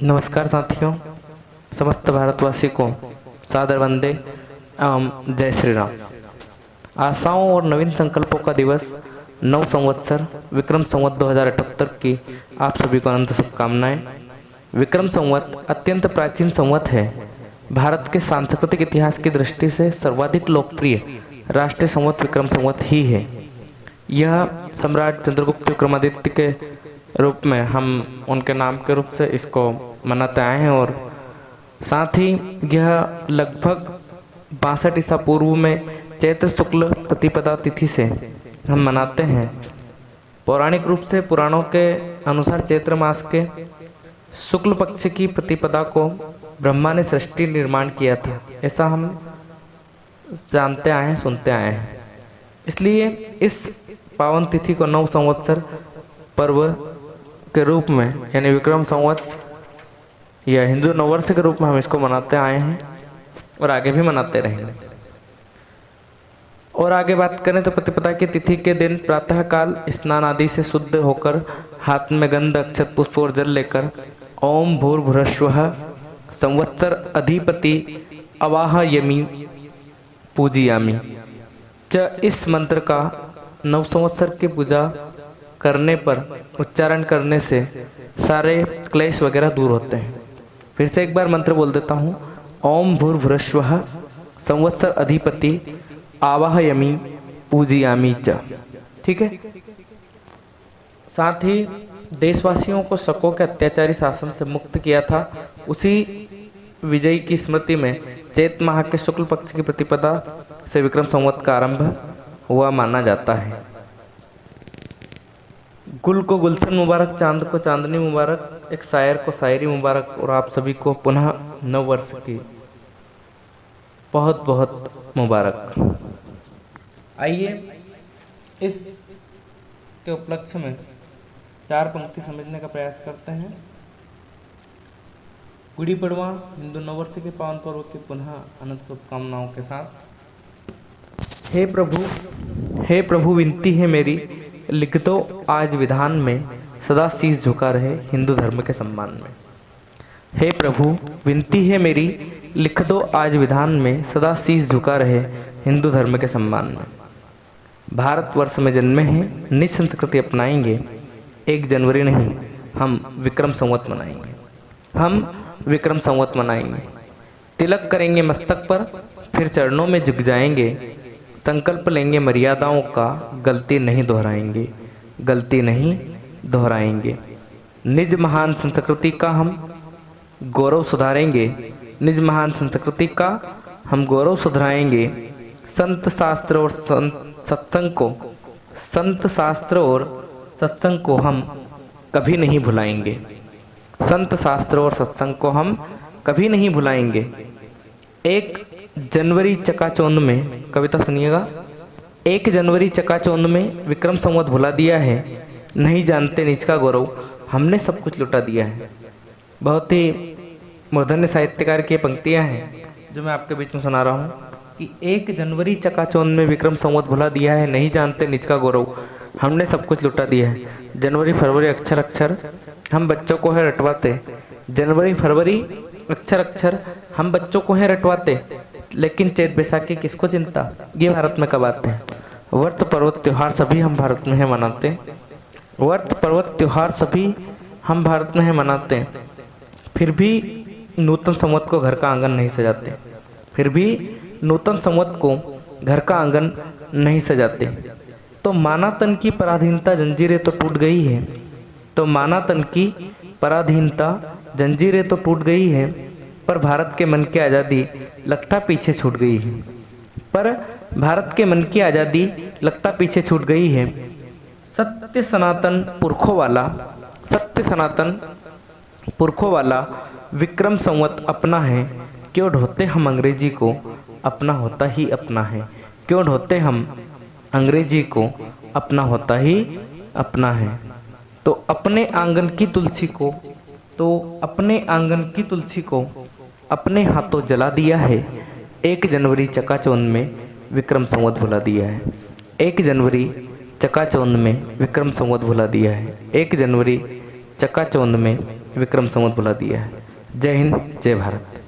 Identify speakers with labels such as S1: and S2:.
S1: नमस्कार साथियों, समस्त भारतवासी को सादर वंदे एवं जय श्री राम। आशाओं और नवीन संकल्पों का दिवस नव संवत्सर विक्रम संवत 2078 की आप सभी को अनंत शुभकामनाएं। विक्रम संवत अत्यंत प्राचीन संवत है। भारत के सांस्कृतिक इतिहास की दृष्टि से सर्वाधिक लोकप्रिय राष्ट्रीय संवत विक्रम संवत ही है। यह सम्राट चंद्रगुप्त विक्रमादित्य के रूप में हम उनके नाम के रूप से इसको मनाते आए हैं और साथ ही यह लगभग 62 ईसा पूर्व में चैत्र शुक्ल प्रतिपदा तिथि से हम मनाते हैं। पौराणिक रूप से पुराणों के अनुसार चैत्र मास के शुक्ल पक्ष की प्रतिपदा को ब्रह्मा ने सृष्टि निर्माण किया था, ऐसा हम जानते आए हैं, सुनते आए हैं। इसलिए इस पावन तिथि को नव संवत्सर पर्व के रूप में यानी विक्रम संवत या हिंदू नववर्ष के रूप में हम इसको मनाते आए हैं और आगे भी मनाते रहेंगे। और आगे बात करें तो प्रतिपदा की तिथि के दिन प्रातःकाल स्नान आदि से शुद्ध होकर हाथ में गंध अक्षत पुष्प और जल लेकर ओम भूर्भुवस्सुवः संवत्सर अधिपति अवाहयामि पूजयामि च इस मंत्र का नव संवत्सर की पूजा करने पर उच्चारण करने से सारे क्लेश वगैरह दूर होते हैं। फिर से एक बार मंत्र बोल देता हूँ। ओम भूर्भुवस्सुवः संवत्सर अधिपति आवाहयामि पूजयामि च। ठीक है। साथ ही देशवासियों को शकों के अत्याचारी शासन से मुक्त किया था। उसी विजय की स्मृति में चैत माह के शुक्ल पक्ष की प्रतिपदा से विक्रम संवत का आरंभ हुआ माना जाता है। गुल को गुलशन मुबारक, चांद को चांदनी मुबारक, एक शायर को शायरी मुबारक और आप सभी को पुनः नव वर्ष की बहुत बहुत मुबारक। आइए इस के उपलक्ष्य में चार पंक्ति समझने का प्रयास करते हैं। गुड़ी पड़वा हिंदू नववर्ष के पावन पर्व की पुनः अनंत शुभकामनाओं के साथ। हे प्रभु विनती है मेरी, लिख दो आज विधान में, सदा शीश झुका रहे हिंदू धर्म के सम्मान में। हे प्रभु विनती है मेरी, लिख दो आज विधान में, सदा शीश झुका रहे हिंदू धर्म के सम्मान में। भारतवर्ष में जन्मे हैं, निज संस्कृति अपनाएंगे, 1 जनवरी नहीं हम विक्रम संवत मनाएंगे। हम विक्रम संवत मनाएंगे। तिलक करेंगे मस्तक पर, फिर चरणों में झुक जाएंगे। संकल्प लेंगे मर्यादाओं का, गलती नहीं दोहराएंगे, गलती नहीं दोहराएंगे। निज महान संस्कृति का हम गौरव सुधारेंगे, निज महान संस्कृति का हम गौरव सुधराएंगे। संत शास्त्र और सत्संग को हम कभी नहीं भुलाएंगे। संत शास्त्र और सत्संग को हम कभी नहीं भुलाएंगे। 1 जनवरी चकाचौंध में, कविता सुनिएगा। 1 जनवरी चकाचौंध में विक्रम संवत भुला दिया है, नहीं जानते निज का गौरव, हमने सब कुछ लुटा दिया है। बहुत ही मूर्धन्य साहित्यकार की पंक्तियां हैं जो मैं आपके बीच में सुना रहा हूँ कि 1 जनवरी चकाचौंध में विक्रम संवत भुला दिया है, नहीं जानते निज का गौरव, हमने सब कुछ लुटा दिया है। जनवरी फरवरी अक्षर अक्षर हम बच्चों को है रटवाते, जनवरी फरवरी अक्षर अक्षर हम बच्चों को है रटवाते, लेकिन चैत बैसाखी किसको चिंता, ये भारत में कब आते हैं। व्रत पर्वत त्योहार सभी हम भारत में है मनाते, व्रत पर्वत त्योहार सभी हम भारत में है मनाते, फिर भी नूतन संवत को घर का आंगन नहीं सजाते, फिर भी नूतन संवत को घर का आंगन नहीं सजाते। तो माना तन की पराधीनता जंजीरें तो टूट गई है, तो माना तन की पराधीनता जंजीरें तो टूट गई है, पर भारत के मन की आज़ादी लगता पीछे छूट गई है, पर भारत के मन की आज़ादी लगता पीछे छूट गई है। सत्य सनातन पुरखों वाला विक्रम संवत अपना है, क्यों ढोते हम अंग्रेजी को, अपना होता ही अपना है, क्यों ढोते हम अंग्रेजी को, अपना होता ही अपना है। तो अपने आंगन की तुलसी को अपने हाथों जला दिया है, 1 जनवरी चकाचौंध में विक्रम संवत भुला दिया है। 1 जनवरी चकाचौंध में विक्रम संवत भुला दिया है। 1 जनवरी चकाचौंध में विक्रम संवत बुला दिया है। जय हिंद, जय भारत।